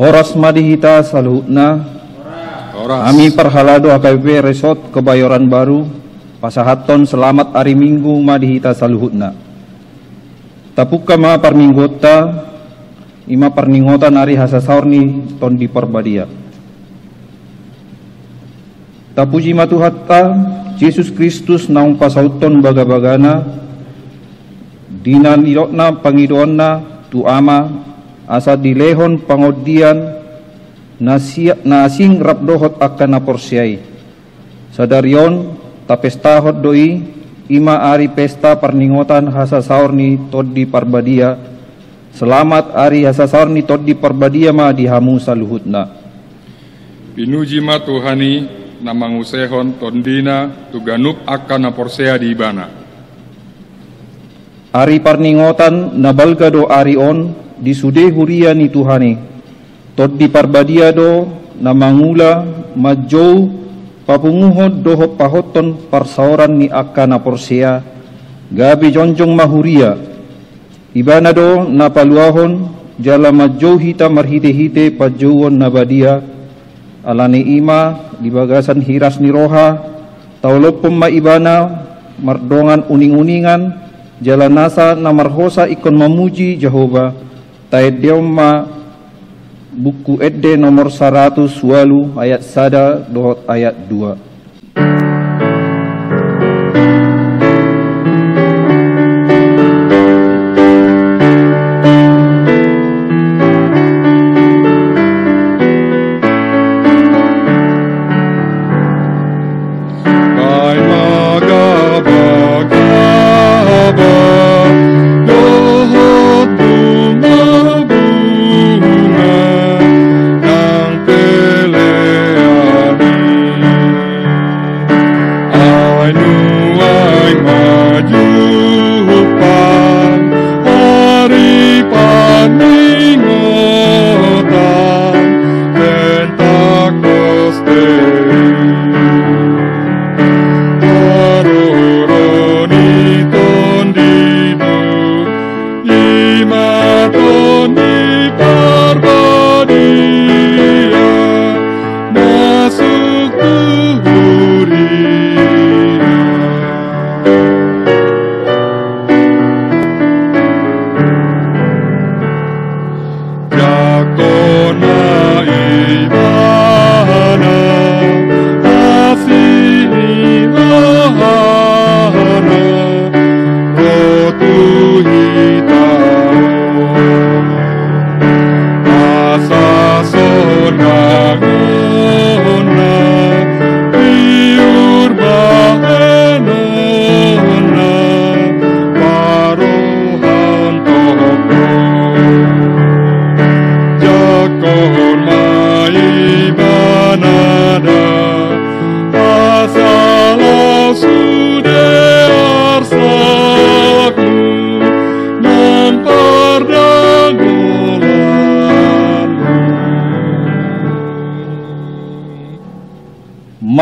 Horas madihita saluhutna. Ami perhalado AKBP Resort Kebayoran Baru pasahaton selamat hari Minggu madihita saluhutna. Tapuka ma parminggota ima parningotan hari hasasaurni ton di Parbadia. Tapuji matuhatta Yesus Kristus naung pasauton bagabagana dina nilokna pangidonna tu ama asa dilehon pangodian nasing rapdohot akan naporsiai sadarion tapestahot doi ima ari pesta parningotan hasasaurni toddi Parbadia. Selamat ari hasasaurni toddi Parbadia ma dihamu saluhutna. Pinuji ma Tuhani namangusehon tondina tuganup akan naporsea di ibana. Ari parningotan nabalga do ari on disude huria ni Tuhani. Toddi Parbadia do namangula majou papunguhod doho pahoton parsaoran ni akan naporsea gabi jonjong mahuria. Ibana do napaluahon jala majou hita marhite-hite pajouon nabadia alane ima di bagasan hiras ni roha taulopom ma ibana mardongan uning-uningan jalan nasa namarhosa ikon memuji Jehova taedeom ma buku edde nomor 100 ayat 1 dohot ayat 2.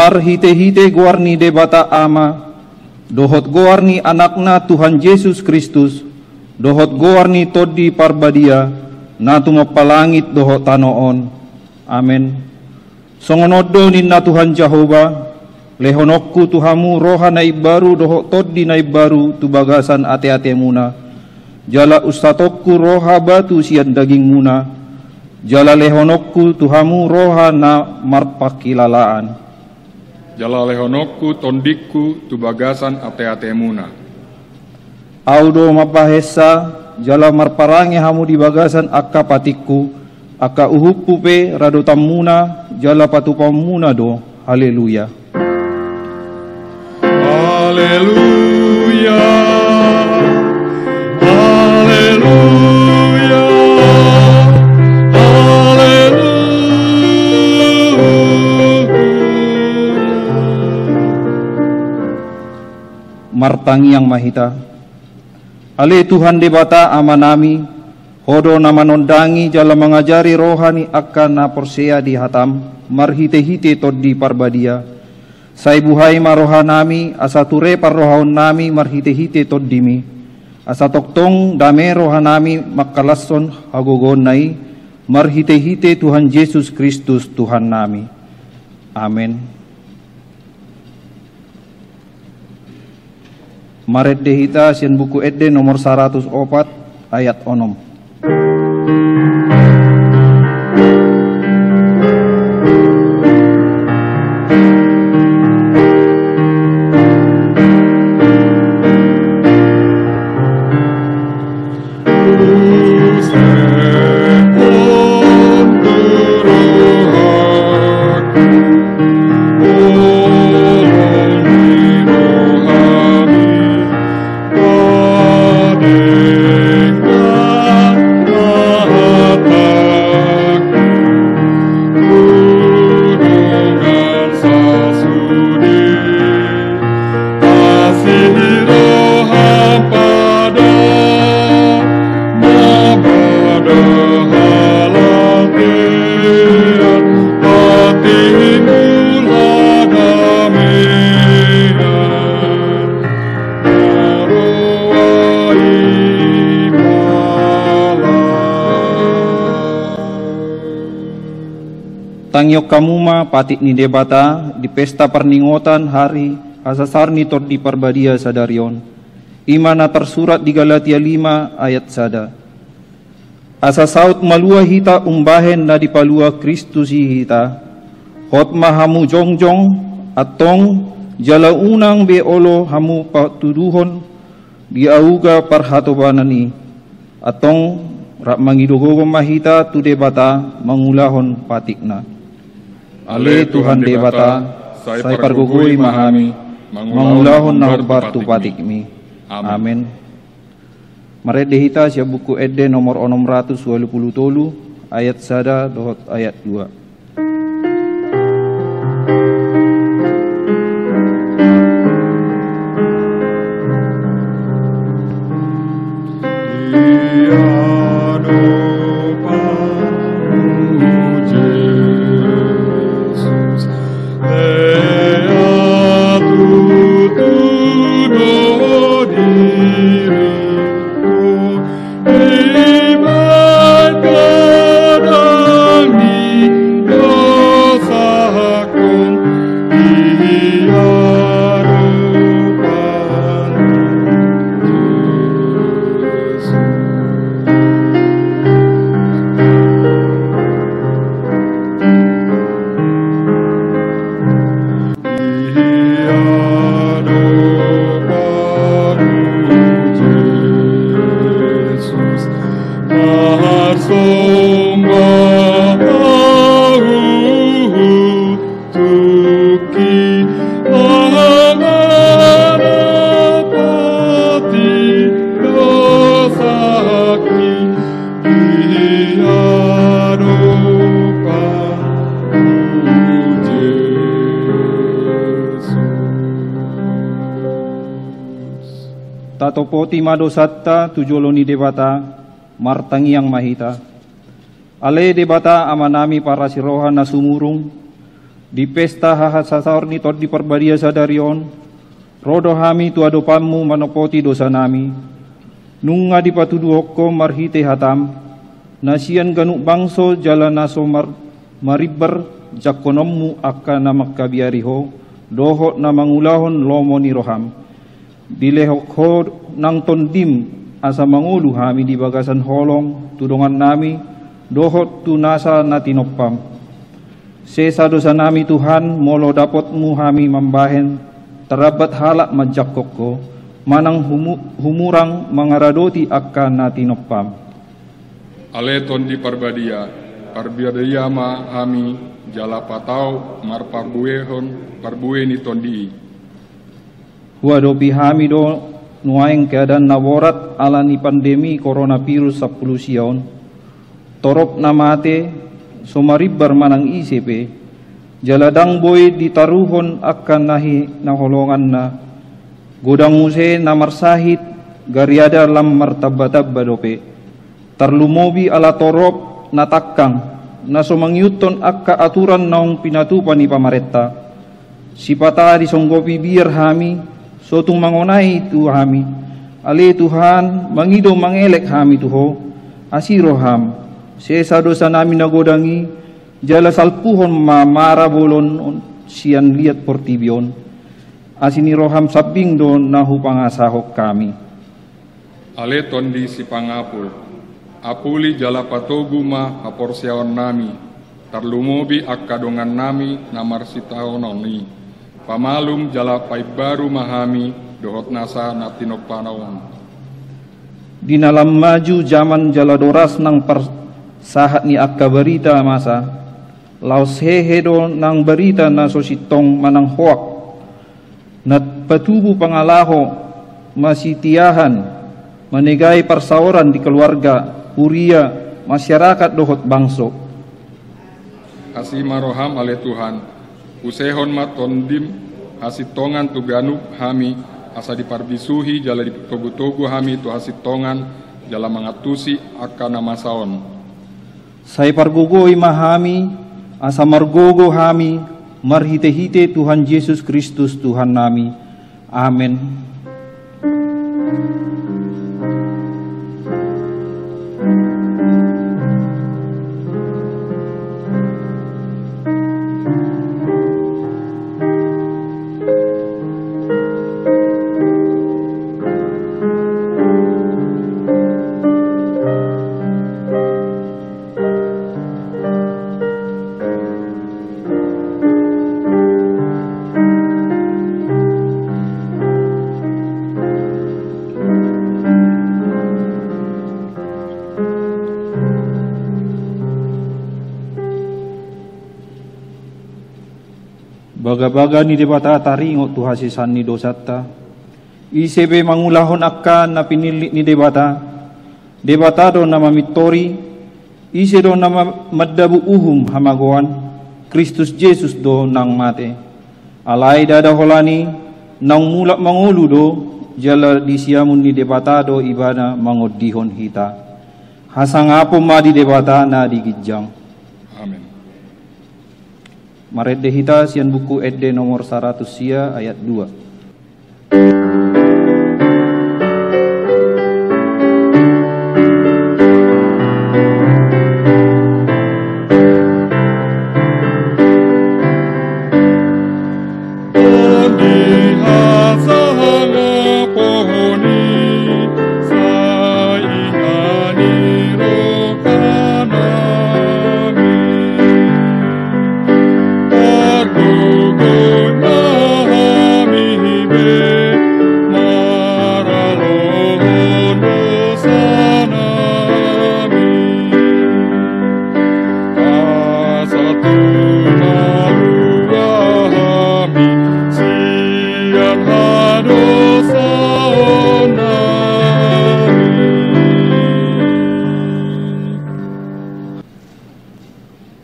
Marhite-hite guarni debata ama, dohot guarni anakna Tuhan Yesus Kristus, dohot guarni toddi Parbadia, natu mapalangit dohot tanoon. Amen. Songonodo ninna Tuhan Jehova, lehonokku Tuhamu roha naib baru dohot toddi naib baru tu bagasan ate-ate muna. Jala ustatokku roha batu sian daging muna. Jala lehonokku Tuhamu roha na marpakilalaan. Jala lehonokku tondikku tu bagasan ate-ate muna. Audo mapahesa jala marparangi hamu di bagasan akka patikku akka uhuppu pe rado tammuna jala patupamuna do. Haleluya. Haleluya. Haleluya. Martangi yang mahita ale Tuhan debata amanami hodo namanondangi jala mengajari rohani akan naporsea di hatam marhite-hite toddi Parbadia sai buhai marohanami asa ture parrohaon nami marhite-hite toddimi asa toktong dame rohanami makkalasson hagogon nai marhite-hite Tuhan Yesus Kristus Tuhan nami. Amin. Maret dehita sian buku Ede nomor 104 ayat 6. Tangyok kamuma patik ni debata di pesta perningotan hari asasar ni tor di parbadia sadarion. Imana tersurat di Galatia 5 ayat sada. Asasaut malua hita umbahen na di palua Kristus hita. Hot mahamu jongjong atong jala unang beolo hamu patuduhon di auga parhatobanani. Atong rak mangidogogo mahita tu debata mangulahon patikna. Ale Tuhan debata, saya pargugui mahami, mangulahon na hukbar tu patikmi. Amin. Maret dehita siya buku Ede nomor 623 ayat sada dohot ayat 2. Tatopoti madosatta tujoloni debata martangi yang mahita. Ale debata amanami para sirohan na sumurung di pesta hahat sasar ni tod di parbadia sadarion. Rodo hami tu adopanmu manopoti dosa nami. Nunga di patuduhokko marhite hatam. Nasian ganuk bangso jalan naso mariber jakonommu akka na makkabiariho. Dohot na mangulahon lomo ni roham. Dilehok nang tondim asa mangulu hami di bagasan holong tudongan nami dohot tu nasa natinopam. Sesa dosa nami Tuhan molo dapotmu hami mambahen terabat halak majakokko manang humurang mangaradoti akan natinopam. Aleton di parbadia ma hami jala patau mar parbue ni tondi. Wadopi hami do nuaing keadaan naworat alani pandemi coronavirus 10 sion. Torop namate somaribar manang ICP. Jaladang boy ditaruhon akan nahi naholongan na. Godang muse namarsahit gariada lam martabatabba dope. Tarlumobi ala torop natakang na sumangyuton akka aturan naong pinatupan ni pamaretta. Sipata di songgopi biar hami sotung mangonai tu hami. Ale Tuhan mangido mangelek hami tuho. Asiro ham sesa dosa nami nagodangi, jala salpuhon mamara bolon sian liat portibion, asini roham sabing do nahu pangasahok kami. Ale tondi si pangapul, apuli jala patogu ma haporsiaon nami, tarlumobi akkadongan nami namar sitaononi, pamalum jala paibaru mahami dohot nasa natinok panawon. Di dalam maju zaman jala doras nang persahat ni akka berita masa, laos hehedo nang berita na sositong manang hoak, nat patubu pangalaho masih tiahan, menegai persaoran di keluarga, uria, masyarakat dohot bangso. Asih maroham ale Tuhan, usehon matondim hasitongan tuganuk hami, asa diparbisuhi jala ditogu-togu hami tu hasitongan jala mangatusi akana masaon. Saya pargogoi mahami, asa margogo hami, marhite-hite Tuhan Yesus Kristus Tuhan nami. Amin. Baga-baga ni debata taringo tu hasisan ni dosata. Isebe mangulahon akan na pinilit ni debata. Debata do nama mitori. Ise do nama maddabu uhum hamagoan. Kristus Yesus do nang mate. Alai dada holani nang mulak mangulu do jala disiamun ni debata do ibana mangodihon hita. Hasangapo ma di debata na digijang. Amin. Maret dehita sian buku SD nomor 100 sia ayat 2.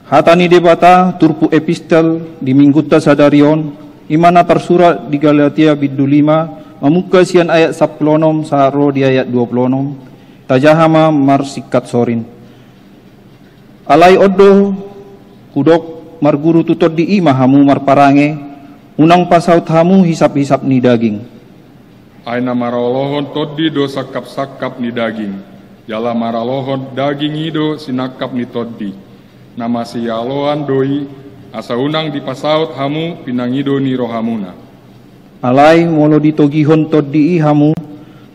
Hatani debata turpu epistel di mingguta sadarion imana tersurat di Galatia biddu 5 memuka sian ayat 10 saro di ayat 20 tajahama marsikat sorin alai odo kudok marguru tutot di ima hamu marparange unang pasaut hamu hisap-hisap ni daging aina maralohon toddi do sakap-sakap ni daging jala maralohon daging ido sinakap ni toddi nama sialoan doi asa unang dipasaut hamu pinangido ni rohamuna. Alai molo ditogihon toddi hamu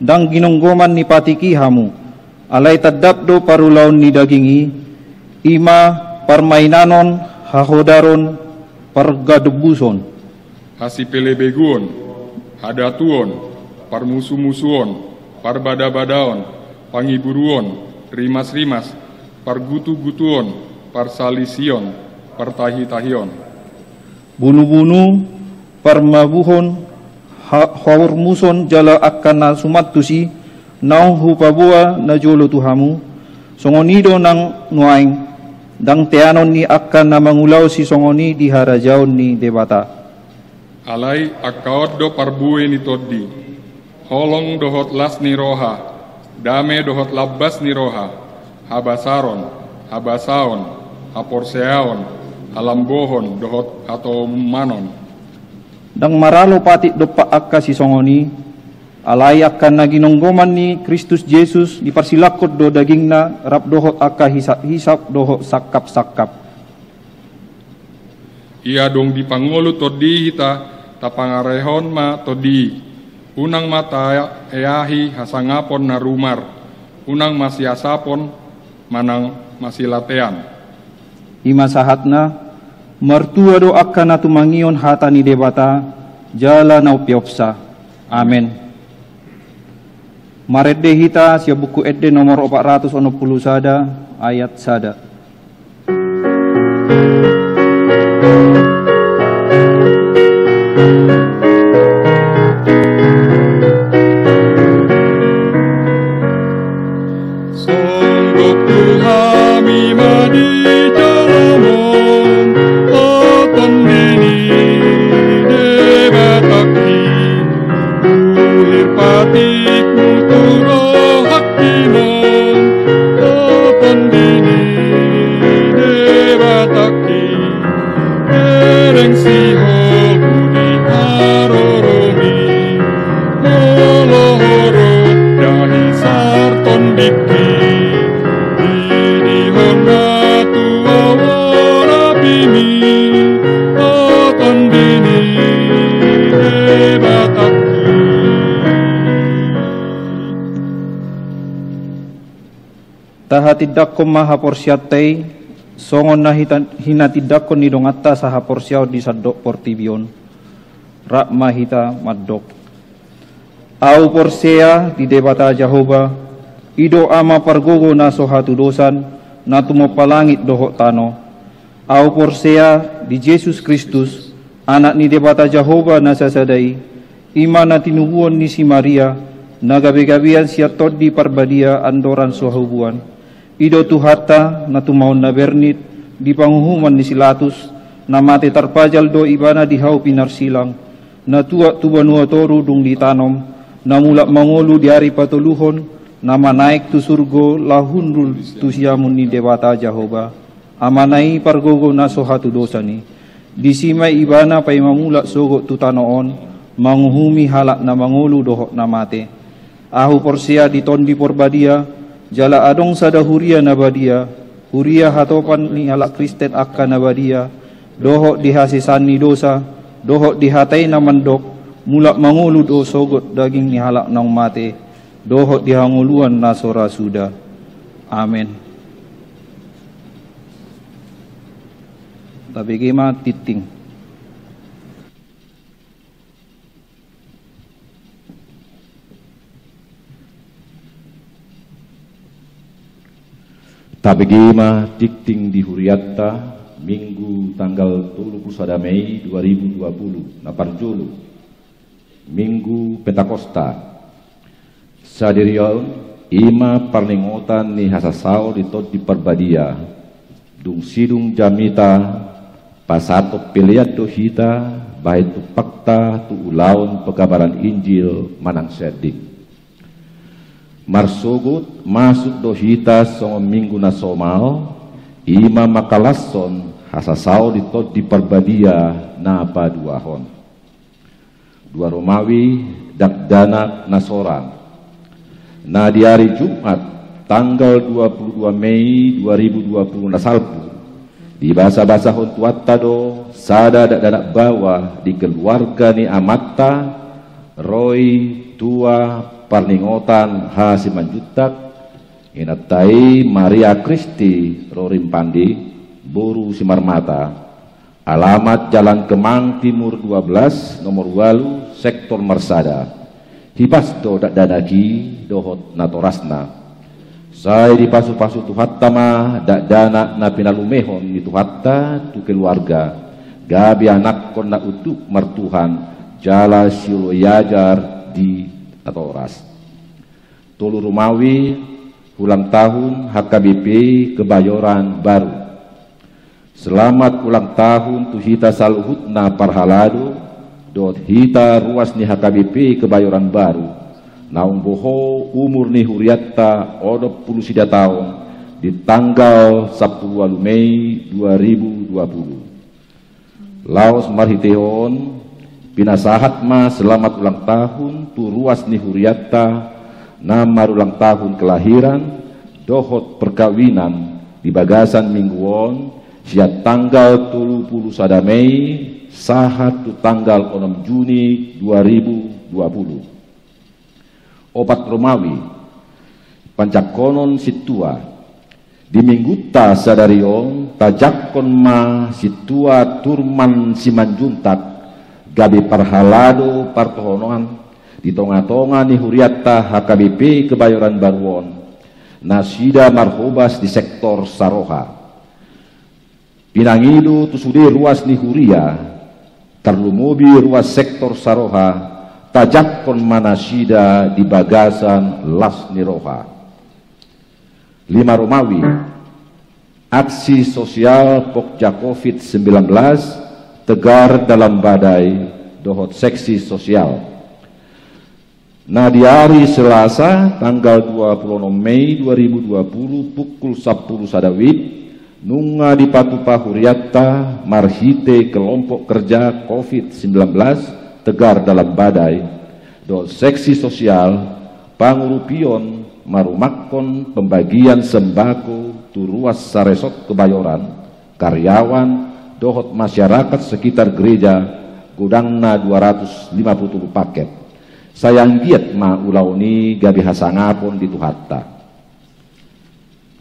dang ginonggoman ni patiki hamu. Alai tadap do parulaun ni dagingi ima parmainanon hahodaron pargadebuson. Hasipelebeguon hadatuon parmusu-musuon parbada-badaon pangiburuon rimas-rimas pargutu-gutuon parsalision, partahi-tahion. Bunu-bunu, parmabuhon, haurmuson jala akana sumatusi, naung hupabua na jolo tuhamu, songonido nang nuaing, dang teanon ni akana mangulaw si songoni di harajaon ni debata. Alai akaot do parbue ni toddi, holong dohot las ni roha, dame dohot labbas ni roha, habasaron, habasaon, haporseaon, alambohon, dohot atau manon. Dang maralo patik dopa akka si songoni, alai akan naginonggoman ni Kristus Yesus dipersilakot do dagingna rap dohot akka hisap dohot sakap. Ia dong dipangulu todi hita tapangarehon ma todi unang mata eahi hasangapon na rumar unang masiasapon manang masilatean. Ima sahatna mertua do akan natumangion hata ni debata jala na upiopsa. Amen. Maredde hita sia buku edde nomor 460 sada ayat sada. Songgok tuhami madi jalamon oton dini debataki ulir patik muturo hakimon oton dini debataki ereng sihol budi haroromi molohoro dahi sarton biki didi hongatu awara bimi oton dini debataki. Tahatidak ko maha porsiatay songon na hinatidak ko nidong atta sa haporsiaw di sadok portibion rak mahita maddok au porsea di debata Jehovah ido ama pargogo na sohatu dosan na tumopalangit dohok tano au porsea di Jesus Kristus anak ni debata Jehovah na sasadai ima na tinubuan ni si Maria na gabi-gabian siya tod di parbadia andoran sohabuan ido tuhata na tumaon na bernit di panguhuman ni Silatus na mati tarpajal do ibana di hau pinarsilang na tuwa tubanua toru dung ditanom na mulak mangolu di hari patuluhon na manaik tu surgo lahunrul tu siamun ni debata Jehovah amanai pargogo na sohatu dosa ni disimay ibana pay mamulak sogo tu tanoon manguhumi halak na mangolu dohok na mate ahu porsia di tondi porbadia jala adong sada huria nabadia huria hatopan ni halak Kristen akka nabadia dohok dihasisan ni dosa dohok dihatai na mandok mulak mangulu do sogot daging ni halak nang mate dohok dihanguluan na sora suda. Amen. Tapi gima titing Tabegima dikting di Huriatta Minggu tanggal 31 Mei 2020 Naparjulu Minggu Pentakosta Sadirion ima parningotan ni hasasao ditot di perbadia dung sidung jamita pasato piliat do hita bahit tu fakta tu ulaun pekabaran Injil manang sedik marsugut masuk dohita songo minggu nasomal ima makalasson hasasao ditot di perbadia na paduahon dua Romawi dakdanak nasoran na di hari Jumat tanggal 22 Mei 2020 nasalpu di bahasa-bahasa hontuatado sada dakdanak bawa di keluarga ni amatta Roy tua parningotan hasimanjutak inatai Maria Kristi Rorim Pandi Boru Simarmata alamat Jalan Kemang Timur 12 nomor 8 sektor Marsada hipasdo dak danaki dohot natorasna saya di pasu-pasu tuhattama dak dana na pinalumehon di tuhatta tu keluarga gabi anak kon na utuk martuhan jala siulo yajar di Natoras Tolu Romawi ulang tahun HKBP Kebayoran Baru selamat ulang tahun tu hita saluhutna parhalado dot hita ruas ni HKBP Kebayoran Baru naung boho umur ni Huriatta 20 tahun di tanggal 10 Mei 2020 Laos marhiteon pinasahat ma selamat ulang tahun tu ruas ni huriata nama ulang tahun kelahiran dohot perkawinan di bagasan mingguon sia tanggal 30 Mei sahat tu tanggal 6 Juni 2020. Opat Romawi pancakonon situa di mingguta sadarion tajakon ma situa turman simanjuntak gabi parhalado partohonoan di tonga-tonga ni huriata HKBP Kebayoran Baruon nasida marhobas di sektor Saroha pinangido tusude ruas ni huria terlumobi ruas sektor Saroha tajakon manasida di bagasan las niroha. 5 Romawi aksi sosial pokja COVID-19 tegar dalam badai dohot seksi sosial. Nah di hari Selasa tanggal 26 Mei 2020 pukul 10 sadawit nunga di Patupa Huriata marhite kelompok kerja COVID-19 tegar dalam badai do seksi sosial pangurupion marumakon pembagian sembako tu ruas saresot Kebayoran karyawan dohot masyarakat sekitar gereja gudangna 250 paket sayang giat ma ulauni gabi hasangapon di tuhatta.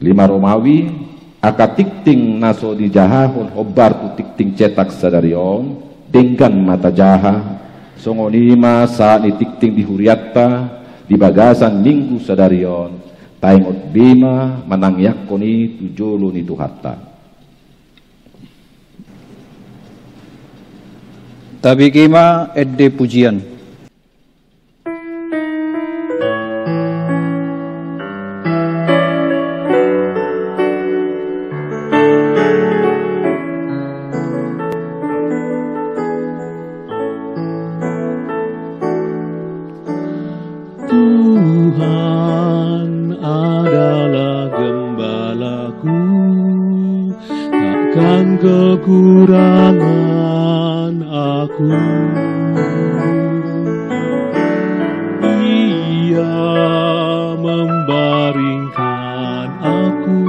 5 Romawi aka tikting naso di jahahon obar tu tikting cetak sadarion denggan mata jaha songonima saat ni tikting di huriata di bagasan minggu sadarion taingot bima manangyakoni tujolo ni tuhatta. Tabi kema edde pujian. Tuhan adalah gembalaku, takkan kekurangan aku. Ia membaringkan aku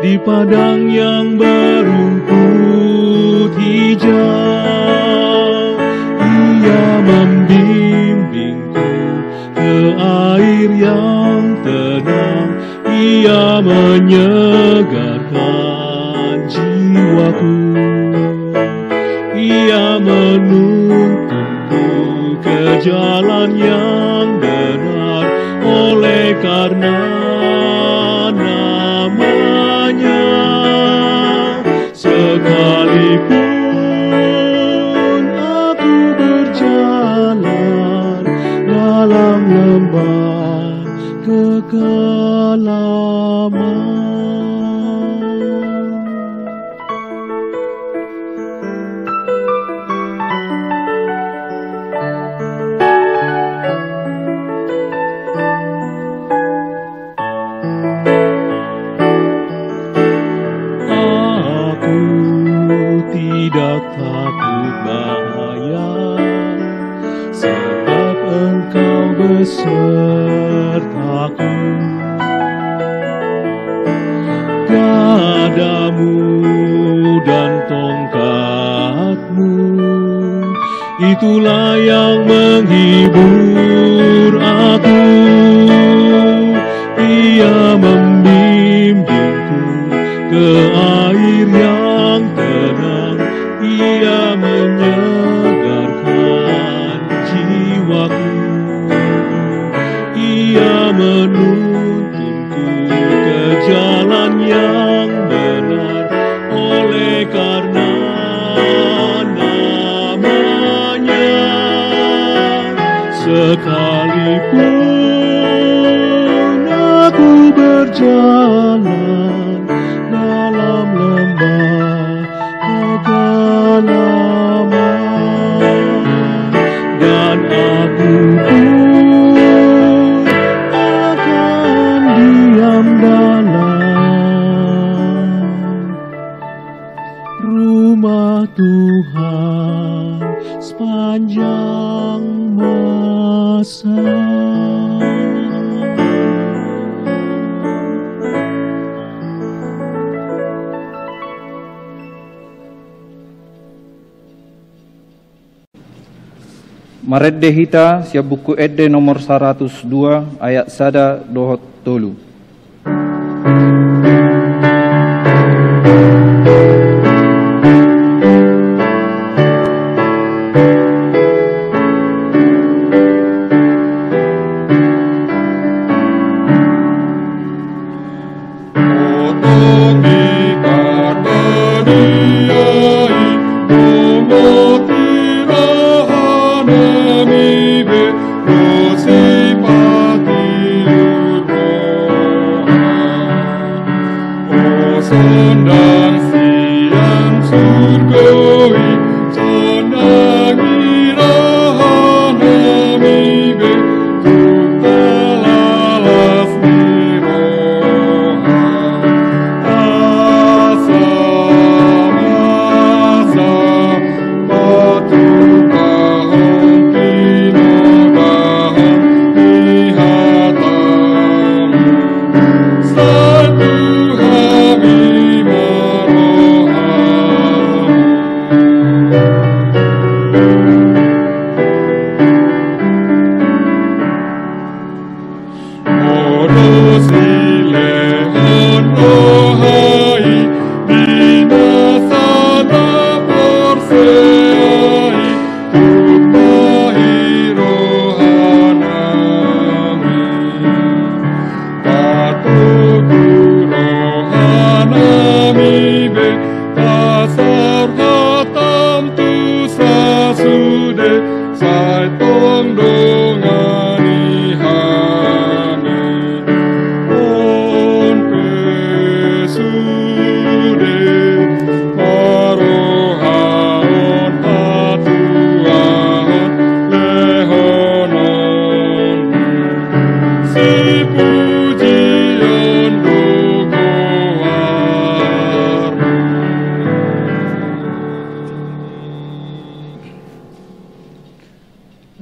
di padang yang berumput hijau. Ia membimbingku ke air yang tenang, ia menyegarkan jiwaku. Ia menuntunku ke jalan yang benar oleh karena namanya. Sekalipun aku berjalan dalam lembah kekelaman, aku tidak takut bahaya, sebab Engkau besertaku. Gadamu dan tongkatmu, itulah yang menghibur aku. Ia membimbingku ke air yang tenang, ia menyegarkan jiwaku. Ia menuntunku ke jalan yang benar oleh karena namanya. Sekalipun aku berjalan dalam lembah kekelaman, dan aku pun akan diam dalam rumah Tuhan sepanjang masa. Maredde hita sia buku edde nomor 102 ayat sada dohot tolu.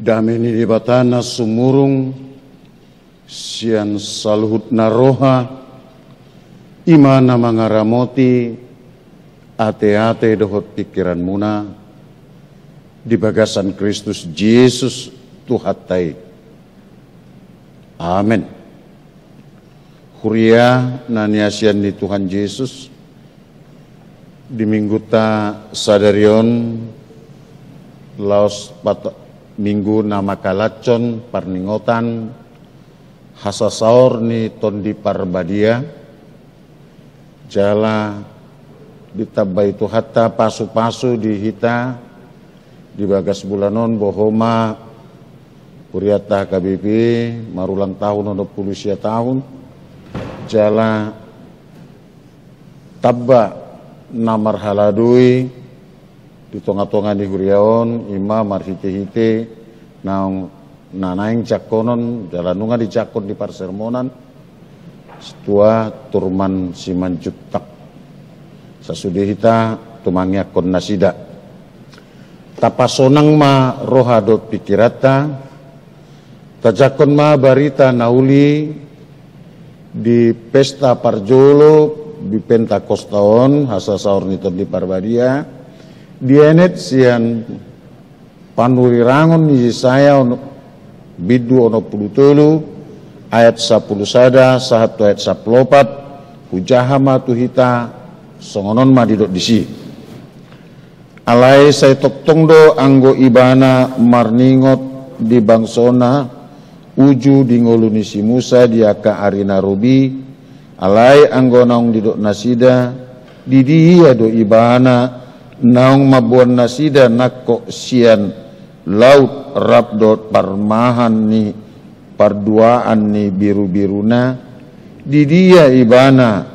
Dameni di batana sumurung sian saluhut naroha imana mangaramoti ate-ate dohot pikiran muna di bagasan Kristus Yesus Tuhatai. Amin. Huria naniasian di Tuhan Yesus di minggu ta sadarion laos minggu nama kalacon parningotan hasasaur ni tondi parbadia jala ditabai tu hatta pasu-pasu di hita di bagas bulanon bohoma kuriata KBP marulang tahun 20 tahun jala tabba namar haladui di tonga-tonga di Huriaon ima marhite-hite naung nanaing cakonon jalanunga di cakon di parsermonan setua turman siman jutak sasudihita tumangyakon nasida tapasonang ma rohadot pikirata tajakon ma barita nauli di pesta parjolo di Pentakostaon hasa saur nito di Parbadia dienet sian panurirangon ni Yesaya bidu ono pulutulu ayat 10 sada sahatu ayat 14 hujahama tuhita songonon madidot disi alai saya toktongdo anggo ibana marningot di bangsona uju di ngoluni si Musa diaka arina robi alai anggo naung didot nasida didiya do ibana naung mabuan nasida nakko sian laut rabdot parmahan ni parduaan ni biru-biruna di dia ibana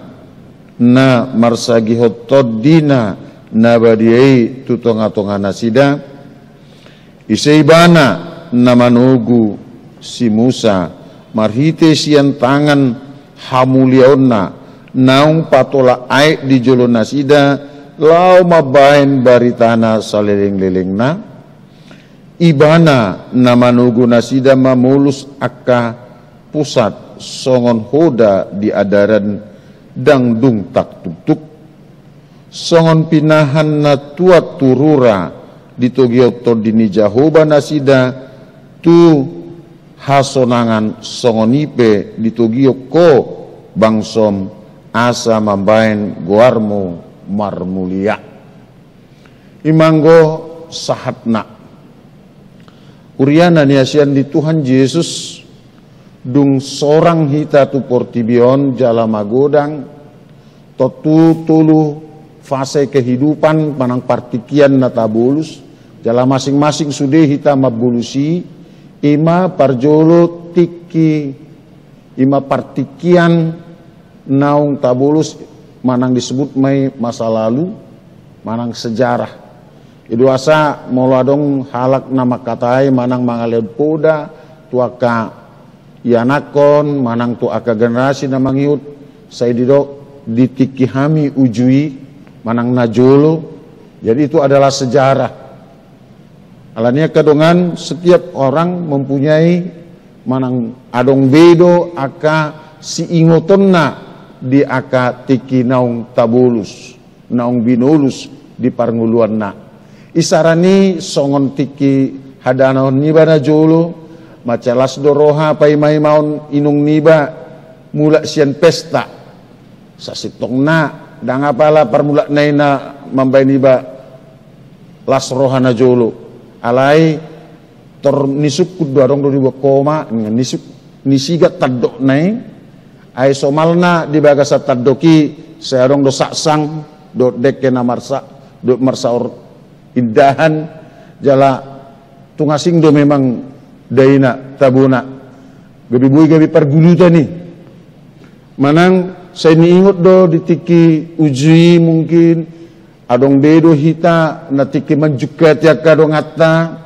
na marsagi hotod dina na badiai tutonga-tonga nasida ise ibana na manugu si Musa marhite sian tangan hamuliaonna naung patola aik di jolo nasida lau mabain baritana saleleng-leleng na ibana nama nugu nasida mamulus aka pusat songon hoda di adaran dang dung tak tuk songon pinahan na tua turura di togioto dini jahoba nasida tu hasonangan songonipe di togio ko bangsom asa mambaen goarmo marmulia imanggo sahatna Uriana niasian di Tuhan Yesus dung sorang hita tu portibion jala magodang totu tulu fase kehidupan panang partikian natabulus jala masing-masing sudah hita mabulusi ima parjolo tiki ima partikian naung tabulus manang disebut mai masa lalu manang sejarah itu asa moladong halak nama katai manang mangaled poda tuaka yanakon manang tuaka generasi nama ngiut saya didok ditikihami ujui manang najolo jadi itu adalah sejarah alania kadongan setiap orang mempunyai manang adong bedo aka si ingotonna di aka tiki naung tabulus naung binulus di parnguluan na isarani songon tiki hadanaon niba na jolo macalas doroha pai mai maun inung niba mula sian pesta sasitong na danga pala parmula naina mambai niba las roha na jolo alai tor nisuk kudu arong do diba koma nisuk nisiga tadok nai ai somalna di bagasa tadoki searong do saksang do deke na marsa do marsaor indahan jala tungasing do memang daina tabuna gabi bui gabi pargulutan ni manang saya niingot do ditiki uji mungkin adong bedo hita natiki manjukat ya kadong atta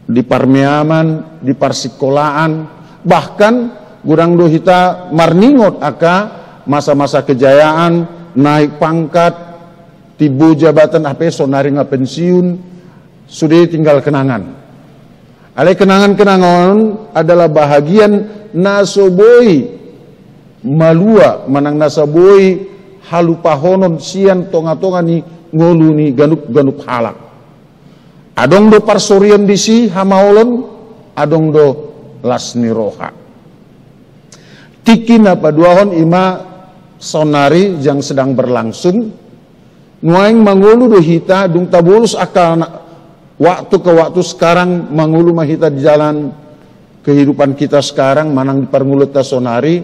di parmeaman di parsikolaan bahkan gurang do hita marningot aka masa-masa kejayaan naik pangkat tibu jabatan apa sonari nga pensiun sudah tinggal kenangan. Ale kenangan-kenangan adalah bahagian nasoboi malua manang nasoboi halupahonon sian tonga-tonga ni ngolu ni ganup-ganup halak. Adong do parsorian disi hamaolon adong do lasni roha. Tiki na paduahon ima sonari yang sedang berlangsung nuaing mangulu do hita dung tabulus akal waktu ke waktu sekarang mangulu mahita di jalan kehidupan kita sekarang manang di parngulut tasonari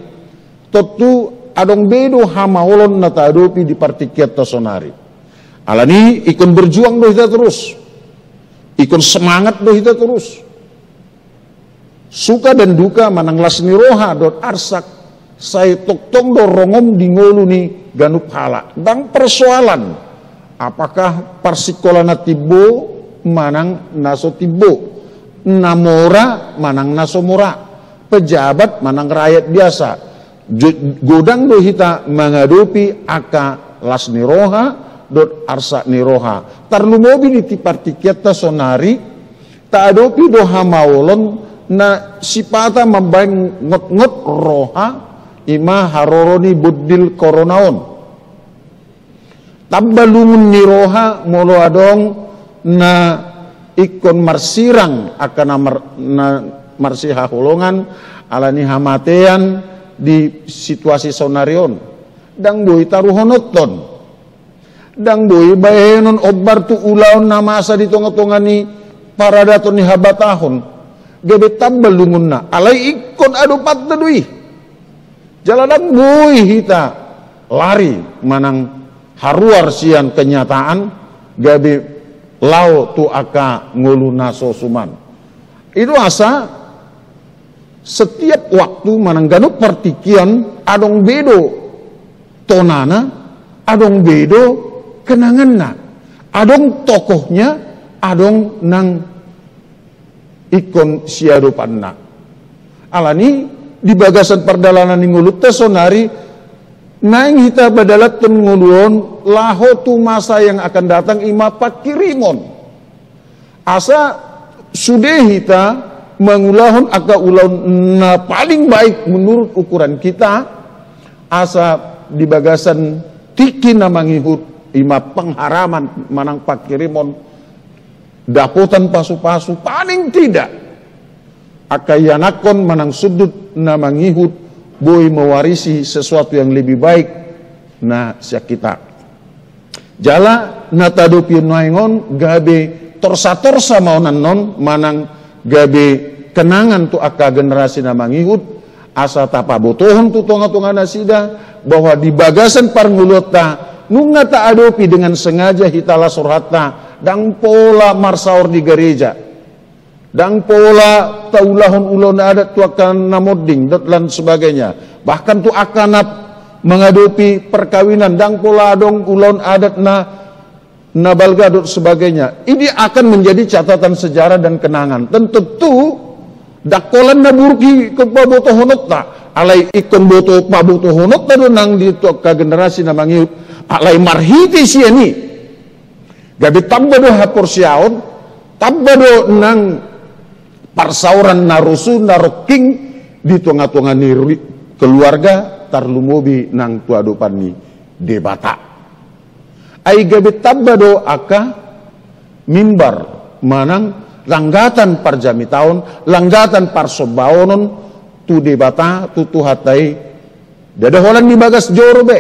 totu adong bedo hamaolon natadopi di partikiat tasonari alani ikon berjuang do hita terus ikon semangat do hita terus suka dan duka manang lasni roha dot arsak saya toktong do rongom di ngolu ni ganup hala dan persoalan apakah parsikola na tibo manang naso tibo namora manang naso mora pejabat manang rakyat biasa godang do hita mengadopi aka las niroha dot arsa niroha tarlumobi di partikiat tasonari ta adopi do hamaolon na sipata mambaing ngot-ngot roha ima haroroni buddil koronaon tabbalungun niroha molo adong na ikon marsirang akan na marsiha holongan alani hamatean di situasi sonarion dang boy taruhonoton dang boy bayenon obar tu ulaon na masa di tonga-tonga ni paradaton ni habatahon gebe tabbalungun na alai ikon adopat dadui jaladang boy hita lari manang haruar sian kenyataan gabi lau tu aka ngulu naso suman itu asa setiap waktu manangganuk partikian adong bedo tonana adong bedo kenanganna adong tokohnya adong nang ikon siadopanna alani di bagasan perdalanan ngulut tasonari naing hita badalat nguluon laho tu masa yang akan datang ima pakirimon asa sudah kita mengulahun aka ulahun na paling baik menurut ukuran kita, asa di bagasan tiki na mangihut ima pengharaman manang pakirimon daputan pasu-pasu paling tidak akayanakon manang sudut na mangihut boy mewarisi sesuatu yang lebih baik na siya kita jala na tadupi noingon gabe torsa-torsa maunan non manang gabe kenangan tu aka generasi na mangihut asa tapa botohon tu tonga-tonga nasida bahwa di bagasan parngulota nunga ta adopi dengan sengaja hitala surhatta dang pola marsaur di gereja dang pola taulahon ulon adat tu akan namoding dan sebagainya, bahkan tu akan mengadopi perkawinan dang pola dong ulon adat na balgadot sebagainya. Ini akan menjadi catatan sejarah dan kenangan. Tentu dakolan na burki ke paboto honot ta alai ikon boto paboto honot ta nang dito ka generasi na mangiut alai marhiti siya ni gabi tabbado hapor siyaon tabbado nang parsauran na rusu na roking dito nga tunga ni keluarga tarlumobi nang tuadopan ni debata ay gabi tabbado aka mimbar manang langgatan parjami tahun, langgatan parsobaonon, tu debata, tu hatai, dadaholan di bagas jorobe,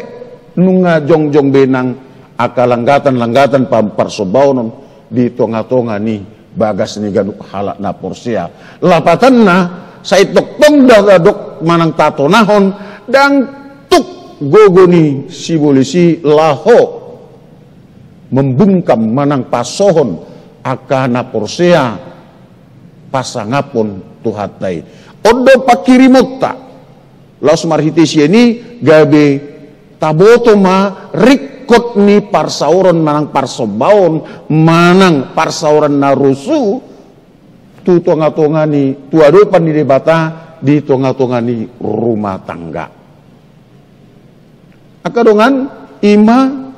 nunga jongjong benang, aka langgatan parsobaonon, di tonga-tonga ni bagas ni ganuk halak na porsia. Lapatan na, sa itok-tong dadadok manang tatonahon, dang tuk gogo ni si bolisi laho, membungkam manang pasohon, aka na porsea pasangapon tuhatai odo pakirimota laos marhitisi ini gabe taboto ma rikot ni parsauron manang parsobaon manang parsauron na rusu tu tonga-tonga ni tuadopan di debata di tonga-tonga ni rumah tangga akadongan ima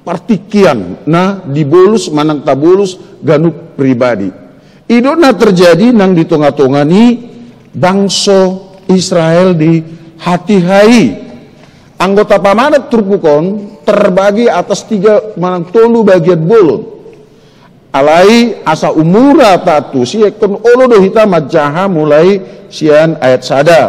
partikian na dibolus manang tabolus ganuk pribadi. Idona terjadi nang di tonga-tonga ni bangsa Israel di hati-hai. Anggota pamanat turpukon terbagi atas 3 manang tolu bagian bolon. Alai asa umura tatu si ekon olo do hita majaha mulai sian ayat sada.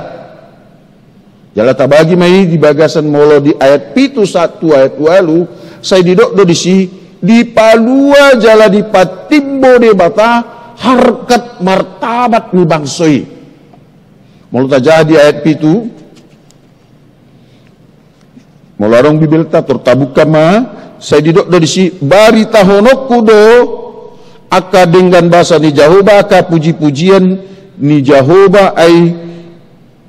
Jala tabagi mai di bagasan molo di ayat 1 ayat 2 saya didok do disi di palua jala di patimbo de bata harkat martabat ni bangsoi mulut aja di ayat itu mularong bibelta tertabuka ma saya didok do disi bari tahonok kudo aka dengan bahasa ni Jahoba aka puji-pujian ni Jahoba ai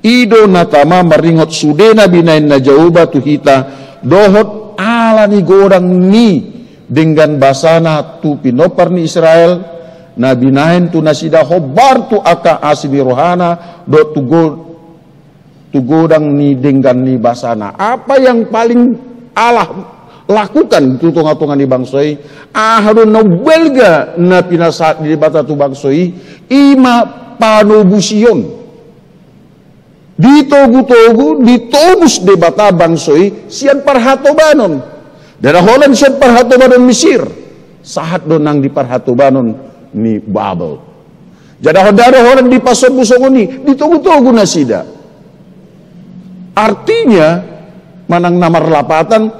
ido natama maringot sudena binain na Jahoba tuhita dohot ala ni godang ni dengan basana tu pinopar ni Israel na binahin tu nasida hobar tu aka asli rohana do tu godang ni dengan ni basana apa yang paling Allah lakukan tu tonga-tonga ni bangsoi ahadun nobelga na pinasat di bata tu bangsoi ima panobusion ditogu-togu ditobus de bata bangsoi sian parhatobanon daraholan sian parhatobanon Mesir sahat donang di parhatobanon ni Babel daraholan di pasobusong ni ditogu-togu nasida artinya manang namar lapatan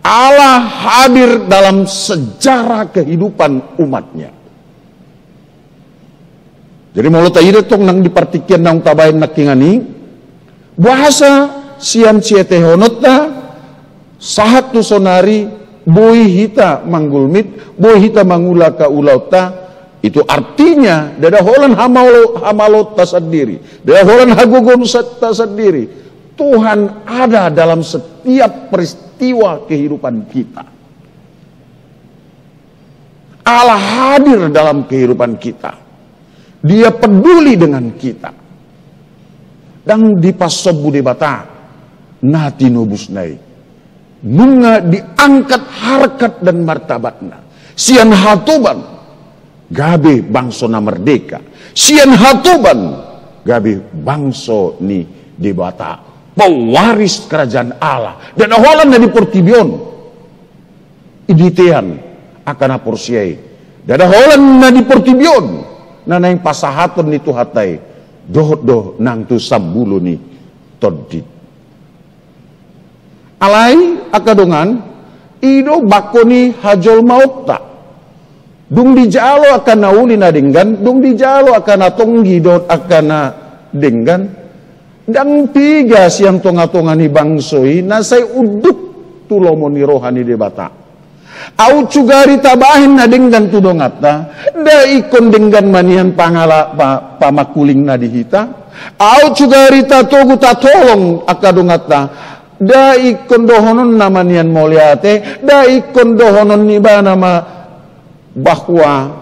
Allah hadir dalam sejarah kehidupan umatnya. Jadi mau tahu tong nang dipartikian nang tabain nakingani bahasa siam ciete honota sahat tu sonari boy hita manggulmit boy hita mangula ka ulauta itu artinya dadaholan hamalot tasadiri dadaholan hagugun tasadiri Tuhan ada dalam setiap peristiwa kehidupan kita. Allah hadir dalam kehidupan kita. Dia peduli dengan kita. Dan di pasobu debata nati nobusnai nunga diangkat harkat dan martabatna sian hatuban gabe bangso na merdeka. Sian hatuban gabe bangso ni debata pewaris kerajaan Allah. Dan awalan na di portibion iditean akan aporsiai. Dan awalan na di portibion na naing pasahaton ni tuhatay doh nang tu sambulo ni todit. Alai akadongan ido bakoni hajol mautta. Dung dijalo akan nauli na denggan, dung dijalo akan natonggi dot akan na denggan. Dang tiga siang tonga-tonga ni bangsoi nasay uduk tulomo ni rohani debata. Au cugari tabahin na denggan tudongata, da ikon denggan manian pangala pamakuling na dihita. Au cugari tatogu tatolong akadongata, da ikon dohonon namanian moliate, da ikon dohonon niba nama bahwa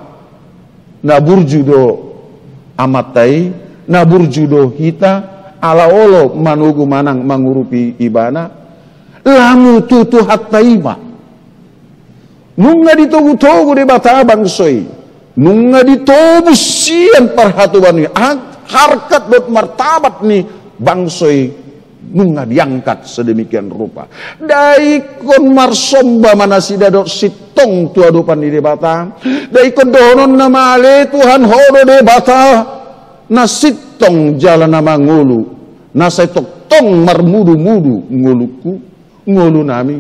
naburjudo amatai, naburjudo hita, ala olo manugu manang mangurupi ibana, lamu tutu hattaima. Nunga ditogu-togu de bata bangsoi, nunga ditogu sian perhatuan ni, harkat dot martabat ni bangsoi, nunga diangkat sedemikian rupa. Daikon marsomba manasida dot sitong tuadupan di debata. Daikon dohonon nama ale Tuhan hodo debata. Nasitong jalan nama ngulu. Nasaitok tong marmudu-mudu nguluku. Ngulu nami.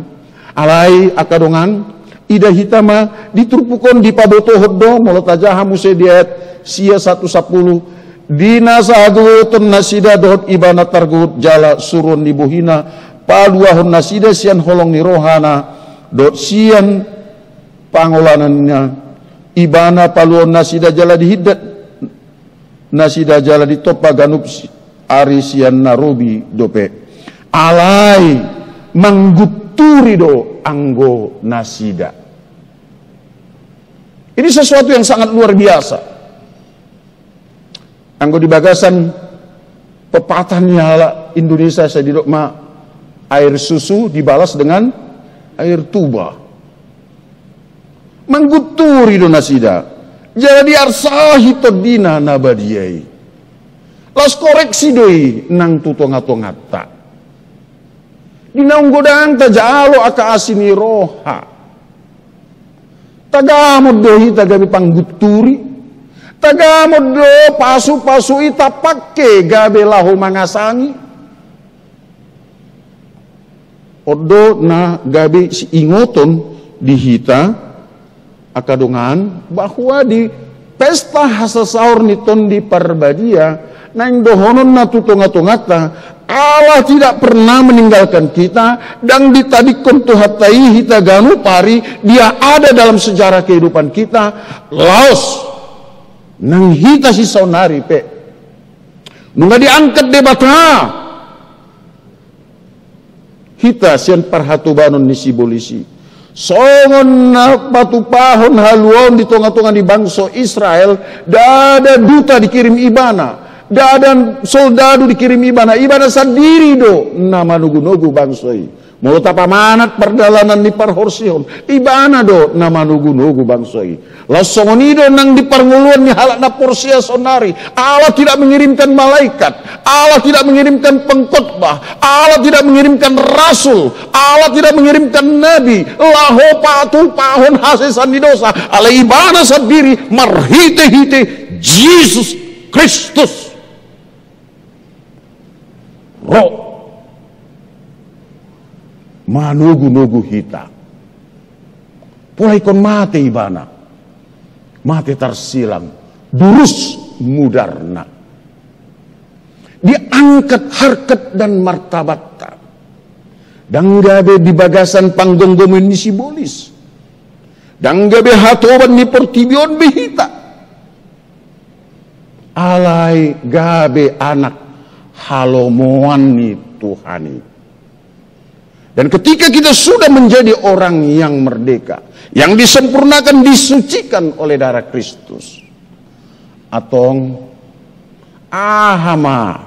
Alai akadongan. Ida hitama diturpukon di paboto hoddo. Molotajaha musediat sia 110. Dina sahaduton nasida dohot ibana targut jala surun di buhina paluahon nasida sian holong ni rohana dot sian pangolanannya ibana paluahon nasida jala dihidat nasida jala di topa ganup ari sian narobi dope alai mangguturi do anggo nasida. Ini sesuatu yang sangat luar biasa. Anggo di bagasan pepatah nyala Indonesia saya didok ma air susu dibalas dengan air tuba. Mangguturi do nasida. Jadi arsahi todina nabadiai. Las koreksi doi nang tutonga-tongata. Dinaung godang tajalo aka asini roha. Tagamod dohi tagabi pangguturi. Tagamod do pasu-pasu ita pakke gabe lahu mangasangi. Odo na gabe si ingoton dihita akadungan bahwa di pesta hasasaur niton di Parbadia nang dohonon na tutonga-tongata Allah tidak pernah meninggalkan kita dan ditadikon tuhatai hita ganu pari dia ada dalam sejarah kehidupan kita laos nang hita si sonari pe nunga diangkat debata hita sian parhatubanon ni si bolisi songon na patupahon haluon di tonga-tonga di bangso Israel dada duta dikirim ibana dada soldadu dikirim ibana sendiri do nama nugu-nugu bangsoi mau tapamanat perdalanan di parhorsion ibana do nama nugu-nugu bangsoi lasongonido nang di parnguluan ni halak na porsia sonari Allah tidak mengirimkan malaikat Allah tidak mengirimkan pengkhotbah Allah tidak mengirimkan rasul Allah tidak mengirimkan nabi laho patu pahon hasesan di dosa ala ibana sendiri marhite-hite Yesus Kristus roh manugu-nugu hita pulai kon mate ibana mate tersilang durus mudarna diangkat harkat dan martabatta dan gabe di bagasan panggonggomen ni sibolis dan gabe hatoban ni portibion behita alai gabe anak halomoan ni Tuhani. Dan ketika kita sudah menjadi orang yang merdeka, yang disempurnakan, disucikan oleh darah Kristus, atong ahama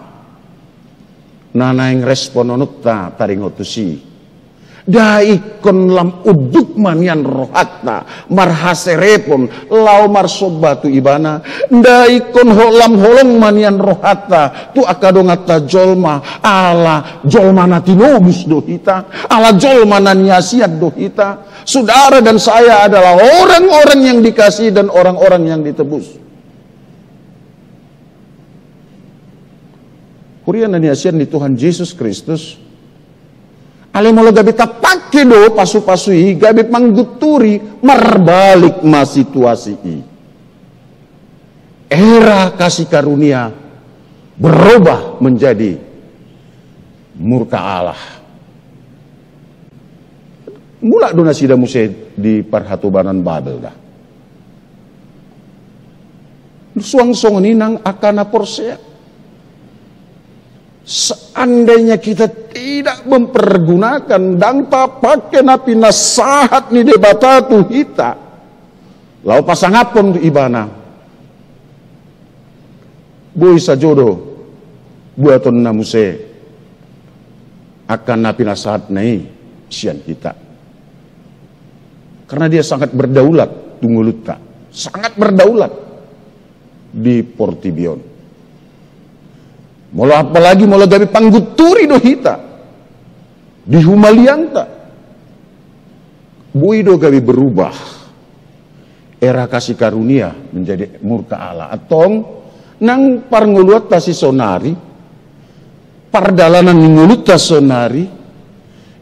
nanaing respononutta taringotusi Daikon lam uduk manian rohatta marhaserepon lau marsobatu ibana. Daikon holam holong manian rohatta tu akadongata jolma ala jolma natinobus dohita, ala jolma naniasiat dohita. Saudara dan saya adalah orang-orang yang dikasihi dan orang-orang yang ditebus. Kurian naniasian di Tuhan Yesus Kristus. Ale molo gabi tapake do pasu-pasui gabi pangguturi marbalik ma situasi i. Era kasih karunia berubah menjadi murka Allah. Mula dona sida muse di parhatubanan Babel dah. Suang-song ninang akana porsea. Seandainya kita tidak mempergunakan dan tak pakai napi nasahat ni debata tu hita, lau pasangapon tu ibana, boy sa jodoh, buaton na muse akan napi nasahat nai sian kita, karena dia sangat berdaulat tunguluta, sangat berdaulat di Portibion. Mula apalagi mula gabi pangguturi dohita di Humalianta. Buido gabi berubah. Era kasih karunia menjadi murka Allah. Atong nang parnguluat tasi sonari, pardalanan ningulut sonari.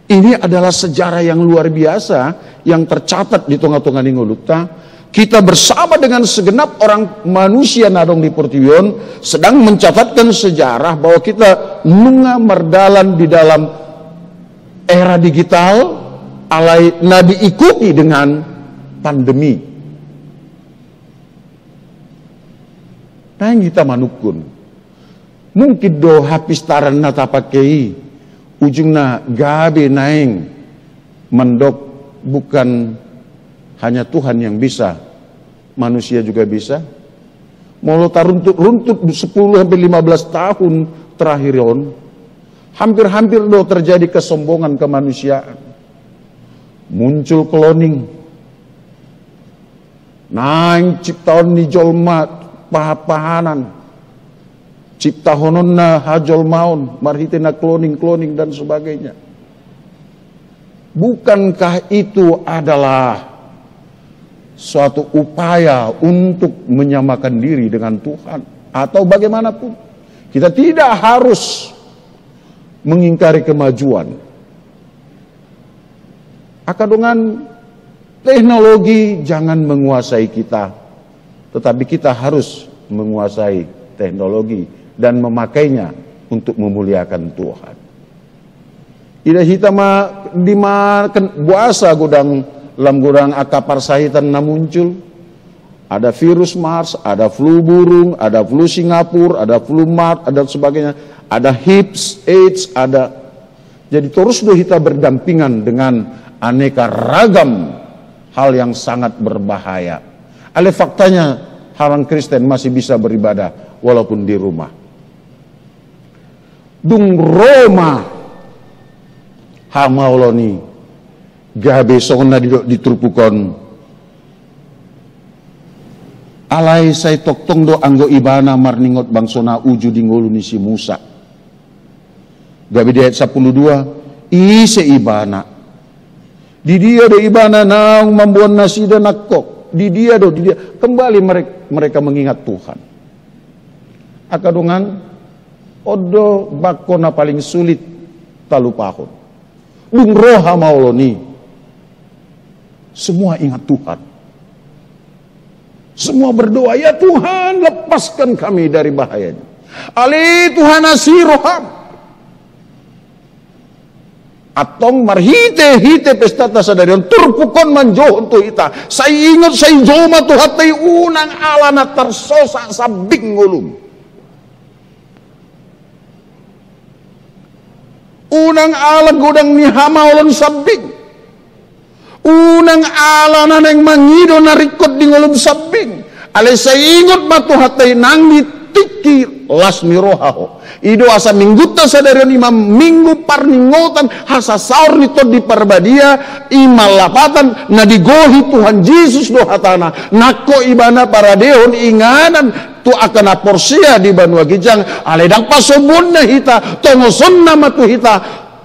Ini adalah sejarah yang luar biasa yang tercatat di tengah-tengah ninguluta. Kita bersama dengan segenap orang manusia nadong di Portibion sedang mencatatkan sejarah bahwa kita nunga merdalan di dalam era digital alai nabi ikuti dengan pandemi. Nah kita manukun mungkin do habis taran nata pakai ujungna gabe naing mendok bukan hanya Tuhan yang bisa, manusia juga bisa. Mau runtut 10-15 tahun terakhir on, hampir-hampir do terjadi kesombongan kemanusiaan. Muncul cloning. Nang ciptaon ni jolma pahapahanan. Ciptahonon na hajol maun, marhitina cloning dan sebagainya. Bukankah itu adalah suatu upaya untuk menyamakan diri dengan Tuhan atau bagaimanapun? Kita tidak harus mengingkari kemajuan. Akadungan teknologi jangan menguasai kita, tetapi kita harus menguasai teknologi dan memakainya untuk memuliakan Tuhan. Ida hitama dimakan buasa gudang lam gudang akapar sahitan na muncul. Ada virus Mars, ada flu burung, ada flu Singapura, ada flu Mart, ada sebagainya. Ada hips, AIDS, ada. Jadi terus do kita berdampingan dengan aneka ragam hal yang sangat berbahaya. Ale faktanya orang Kristen masih bisa beribadah walaupun di rumah. Dung Roma hamauloni gabe songna ditrupukon alai say toktong do anggo ibana marningot bangsona uju dingolu ni si Musa. Gabe di ayat 12 ise ibana di dia do ibana naung mambuan nasi dan nakok di dia kembali mereka mengingat Tuhan. Akadungan odo bakona paling sulit talupahon dung roha mauloni. Semua ingat Tuhan. Semua berdoa, ya Tuhan lepaskan kami dari bahayanya. Ali Tuhan asiroham. Atong marhite pesta tasadarion turpukon manjohon tu ita. Saya ingat saya joma tu hatai unang alana tersosa sabing ngulum. Unang alang godang ni hamaulon sabing. Unang alanan yang mangido narikot di ngolong sabing. Alay sa ingot matuhatay nang tiki las mirohaho ido asa mingguta sadarian imam minggu parningotan hasa saur ni tod di parbadia imal lapatan na digohi Tuhan Yesus do hatana nako ibana para dehon inganan tu akan aporsia di Banua Gijang aledang pasobun na hita tongoson nama tu hita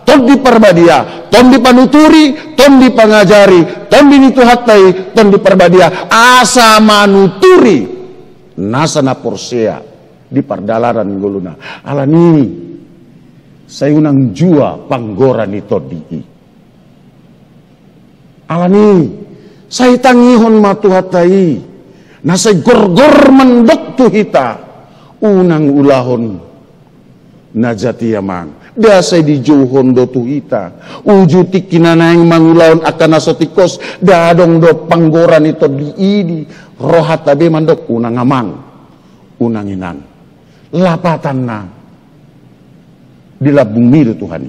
ton di parbadia ton di panuturi ton di pangajari ton di nituhatai ton di parbadia asa manuturi nasa na porsia di pardalaran goluna alani saya unang jua panggora ni todi alani saya tangihon matuhatai nasa gorgor mendok tu hita unang ulahon najati yamang dasay di juhon do tu hita ujuti kinanayang mangulahon akan nasotikos dadong do panggora ni todi ini rohat tabe mandok unang amang unang inan lapatan na di labung mido Tuhan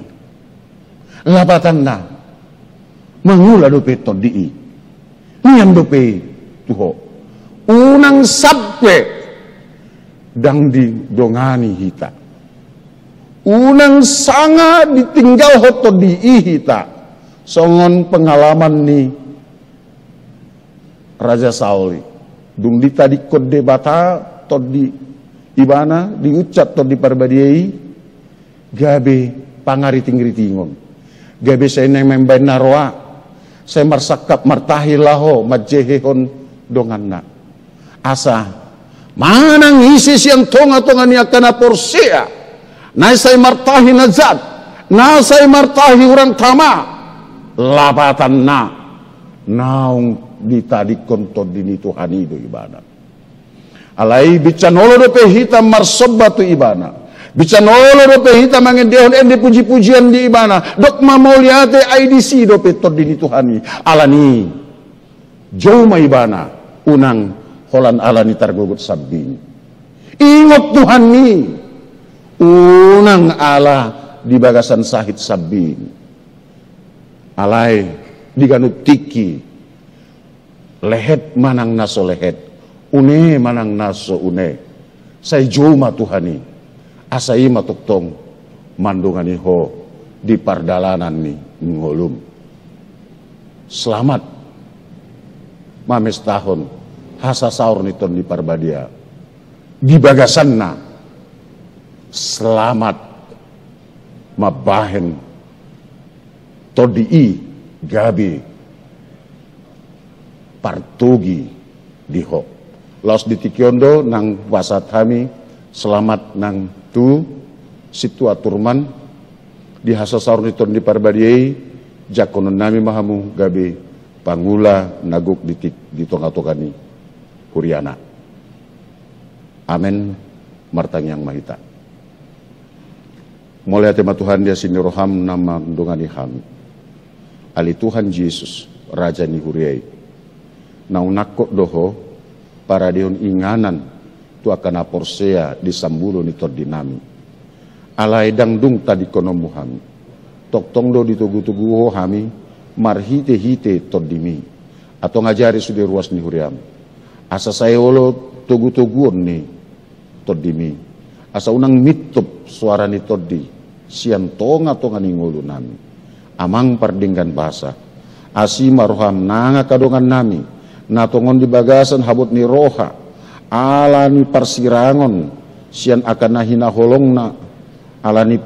lapatan na mangula dope todi niyan dope tuho unang sabpe dang di dongani hita unang sanga ditinggal hoto di hita songon pengalaman ni Raja Sauli dung di tadi kode bata to di ibana diucat to di parbadiai gabe pangariting-ritingon gabe saya neng membain naroa saya marsakap martahi laho majehehon donganna asa manang isi siang tonga-tonga ni akan porsia na saya martahi nazat na saya martahi orang tama lapatan na naung ditadikon to dini Tuhan itu ibana alai bicanolo dope hita marsoba tu ibana bicanolo dope hita mangedehon ende puji-pujian di ibana dok mamoliate IDC dope to dini Tuhani alani joma ibana unang holan alani targogot sabbing ingot Tuhan ni unang ala di bagasan sahid sabbing alai diganut tiki lehet manang naso lehet une manang naso une say joma Tuhani asai matuktong mandungani ho di pardalanan ni ngolum selamat mames tahun hasa saur niton di parbadia di bagasanna selamat mabahen todii gabi partugi diho laos ditikiondo nang wasat kami selamat nang tu situ aturman di hasa saur niton di parbadiai jakonon nami mahamu gabi pangula naguk di tonga-tongani Huriana amen martang yang mahita mulai tema Tuhan dia sini roham nama ndongani ham ali Tuhan Yesus Raja ni Huriai naunakot doho para dion inganan tu akan aporsea di sambulo ni tordinami alai dangdung tadi konomu hami tok tongdo ditugu-tugu hami marhite-hite tordimi atau ngajari sudah ruas ni huriam asa saya olo tugu-tuguon ni tordimi asa unang mitup suara ni tordi sian tonga-tonga ni ngulu nami amang pardinggan bahasa asima roham nanga kadongan nami natongon di bagasan habut ni roha alani parsirangon sian akan nahina holongna alani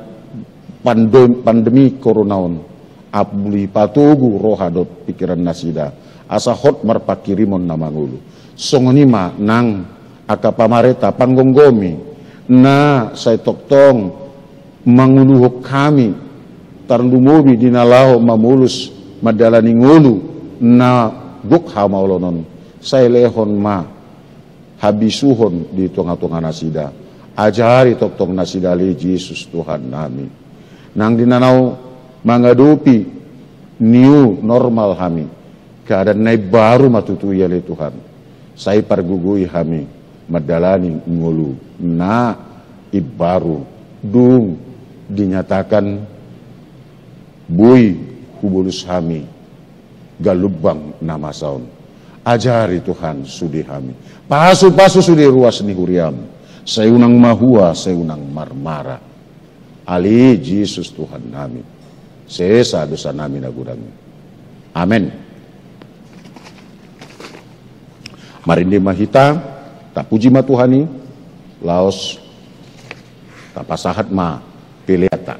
pandemi koronaon abuli patugu roha dot pikiran nasida asa hot marpakirimon namangulu songonima nang aka pamareta panggonggomi na say toktong manguluhok kami tarlumobi dinalaho mamulus madalani ngulu na bukha maolonon say lehon ma habisuhon di tonga-tonga nasida ajari toktong nasida li Yesus Tuhan nami nang dinanaw mangadupi new normal hami keadaan nai baru matutuya li Tuhan say pargugui hami madalani ngulu na ibaru dung dinyatakan bui hubulus hami galubang nama saun ajari Tuhan sudi hami pasu-pasu sudi ruas ni huriam Sayunang mahua, sayunang marmara. Ali Yesus Tuhan nami. Sesa dosa nami nagurami. Amin. Marindi mahita, tak puji ma Tuhani, laos tak pasahat ma piliata.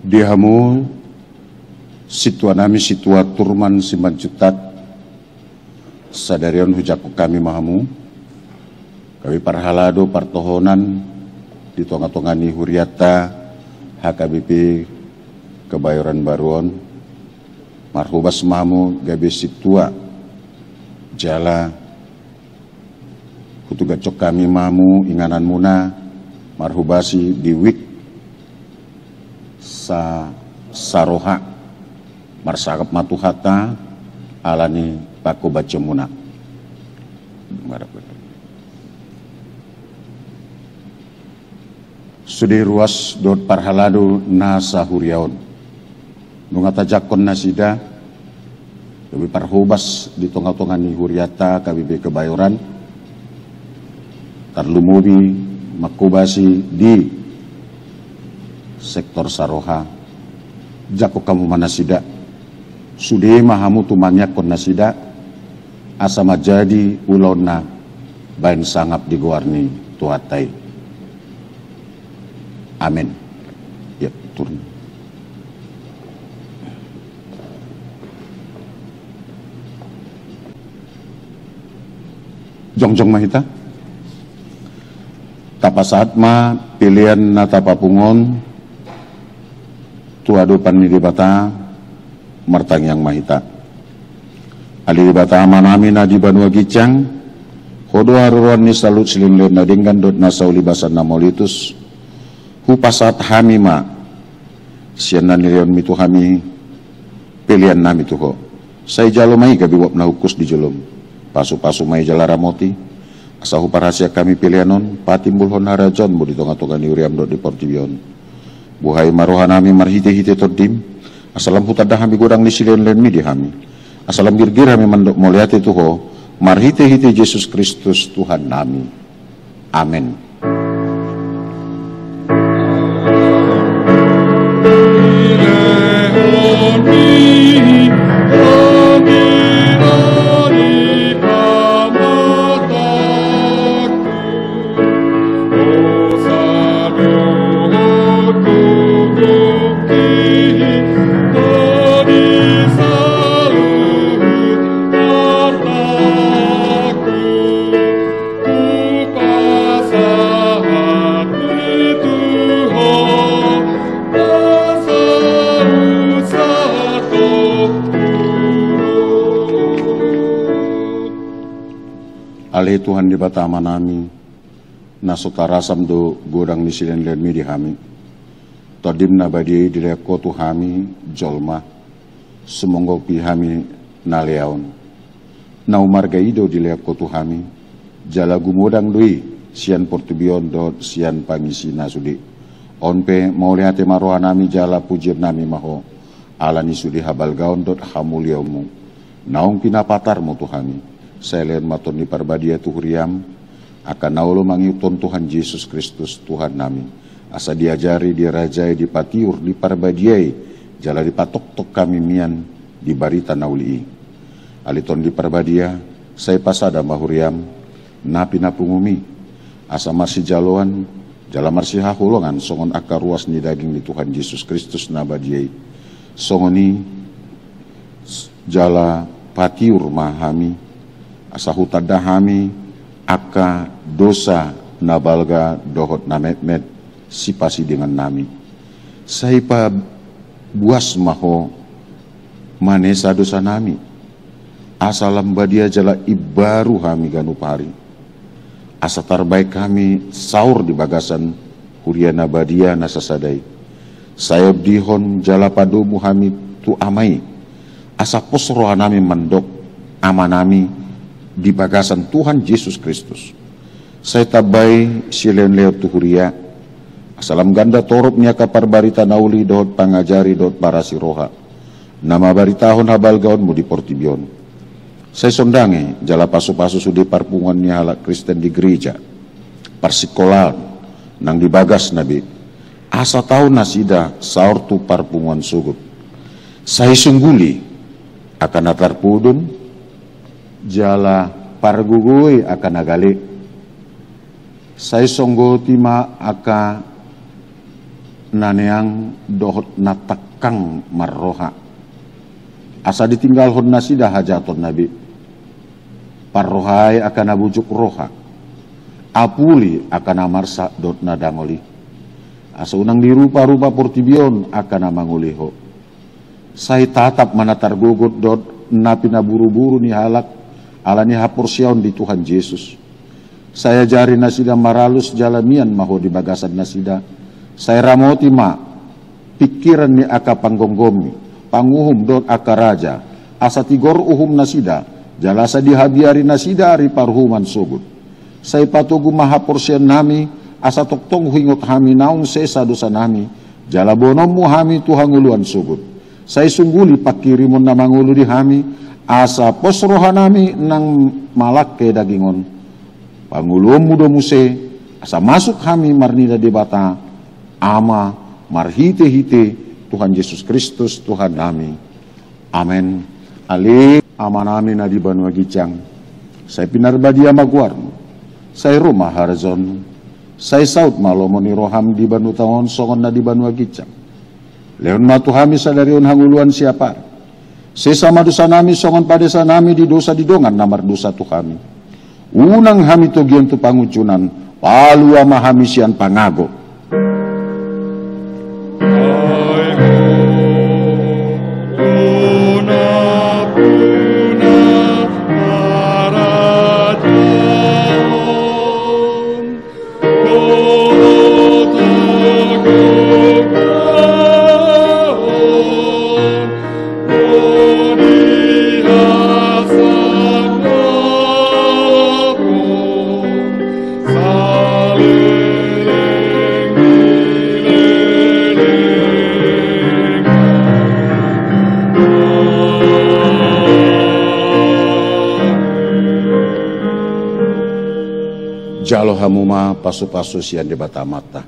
Dihamu situa nami situa turman simanjutat sadarion hujaku kami mahamu kami parhalado partohonan di tonga-tongani huriata HKBP Kebayoran Baruon marhubas mahamu gabe situa jala hutugacok kami mahamu inganan muna marhubasi di wik saroha marsakap matuhata alani paku baca muna sudi ruas dot parhaladu nasa huriaon nungata jakon nasida lebih parhubas di tonga-tongani huriata KBP Kebayoran tarlumubi makubasi di sektor saroha jako kamu mana sida sude mahamu tumanya kon nasida asama jadi ulona bain sangap digoarni tuatai. Amin. Ya turun. Jongjong mahita tapasaat ma pilihan nata papungon tuado panmi di bata martang yang mahita ali di bata manami na di banua gicang hodo haruan ni salut silim len na dinggan dot na sauli basan na molitus hupasat hamima sianan nilion mitu hami pilihan nami tuho saya jalo mai gabi wap na hukus di jolom pasu-pasu mai jalara moti asahu parahasia kami pilihanon patimbul hon harajon bu di tonga-tonga ni uriam dot di portibion buhai marohanami marhite-hite todim asalam hutadah hami godang lisilen len mi di hami asalam girgir hami mandok moliate tuho marhite-hite Yesus Kristus Tuhan nami. Amin. Ale Tuhan di batama nami nasotarasam do godang nisilen len mi di hami todim nabadi dileko tu hami jolma semonggo pi hami naleaon nau marga ido di leak kotu hami, jala gumodang dui, sian portubion dot sian pangisi nasudi. Onpe mau lihat maroha nami jala pujir nami maho, alani sudi habal gaon dot hamuliamu. Naung pinapatar mo tuhami, selen maton di parbadia tuhuriam, akan naulo mangiuton Tuhan Yesus Kristus Tuhan nami. Asa diajari, dirajai, dipatiur, diparbadiai, jala dipatok-tok kami mian, di barita nauli. Aliton di parbadia, saya pasada mahuriam, napi napungumi, asa marsi jaloan, jala marsi hahulongan, songon akar ruas ni daging di Tuhan Yesus Kristus nabadiai. Songoni, jala patiur mahami, asa hutada hami, aka dosa nabalga dohot namet-met, sipasi dengan nami. Saya pa buas maho, manesa dosa nami. Asa lambadia jala ibaru kami ganupari. Asa terbaik kami saur di bagasan huriana badia nasasadai. Sayap dihon jala padomu kami tu amai. Asa posro nami mendok amanami di bagasan Tuhan Yesus Kristus. Saya tabai silen leo tu huria. Asalam ganda torop niaka parbarita nauli dot pangajari dot para siroha. Nama baritahon habal gaon mu di portibion. Saya sondangi jala pasu-pasu sudi parpungan ni halak Kristen di gereja, persikolan, nang dibagas nabi. Asa tahu nasida saur tu parpungan sugut. Saya sungguli akan atar pudun, jala pargugui akan agali. Saya songgoti ma aka naneang dohot natakang marroha. Asa ditinggal hon nasida hajaton nabi. Parrohai akan abujuk roha, apuli akan amarsa dot nadangoli. Asa unang dirupa-rupa portibion akan amanguliho. Saya tatap manatar gugut dot napi naburu-buru ni halak alani hapursiaon di Tuhan Yesus. Saya jari nasida maralus jalamian maho di bagasan nasida. Saya ramoti ma pikiran ni aka panggonggomi, panguhum dot aka raja. Asa tigor uhum nasida. Jalasa dihabiari nasida ari parhuman sugut. Saya patugu maha porsian nami, asa toktong hingot hami naung sesa dosa nami. Jala bonomu hami tuhanguluan sugut. Saya sungguli pakirimun na mangulu di hami, asa posroha nami nang malak ke dagingon. Panguluan mudo muse, asa masuk hami marnida debata, ama marhite-hite Tuhan Yesus Kristus Tuhan nami. Amin. Ali amanami na di Banua Gicang. Saya pinarbadia maguar. Saya rumah harzon. Saya saut malomoni roham di Banu Tawon songon na di Banua Gicang. Leon matuhami sadarion hanguluan siapa. Sesama dosa nami songon padesa nami di dosa didongan namar dosa tu kami. Unang hami togian tu pangucunan. Palu ama hami sian pangago. Jalo hamuma pasu-pasu sian di batamata.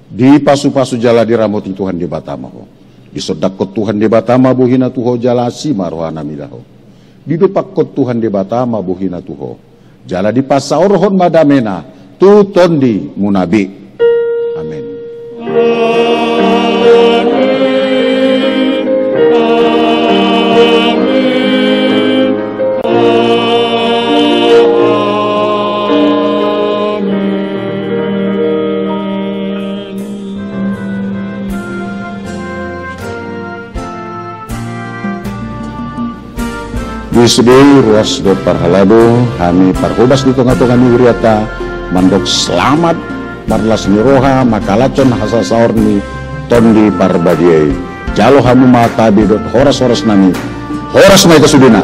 Di pasu-pasu jala diramoti Tuhan di batamaho. Di sodakot Tuhan di batama buhina tuho jala sima rohana midaho. Di dupakot Tuhan di batama buhina tuho. Jala di pasaorhon madamena tu tondi munabi. Amin. Wisdi ruas dot parhalado kami parhobas di tengah-tengah niwiriata mandok selamat marlas niroha makalacon hasa saur ni tondi parbadiai jalo hamu matabi dot horas nami horas mai kasudina.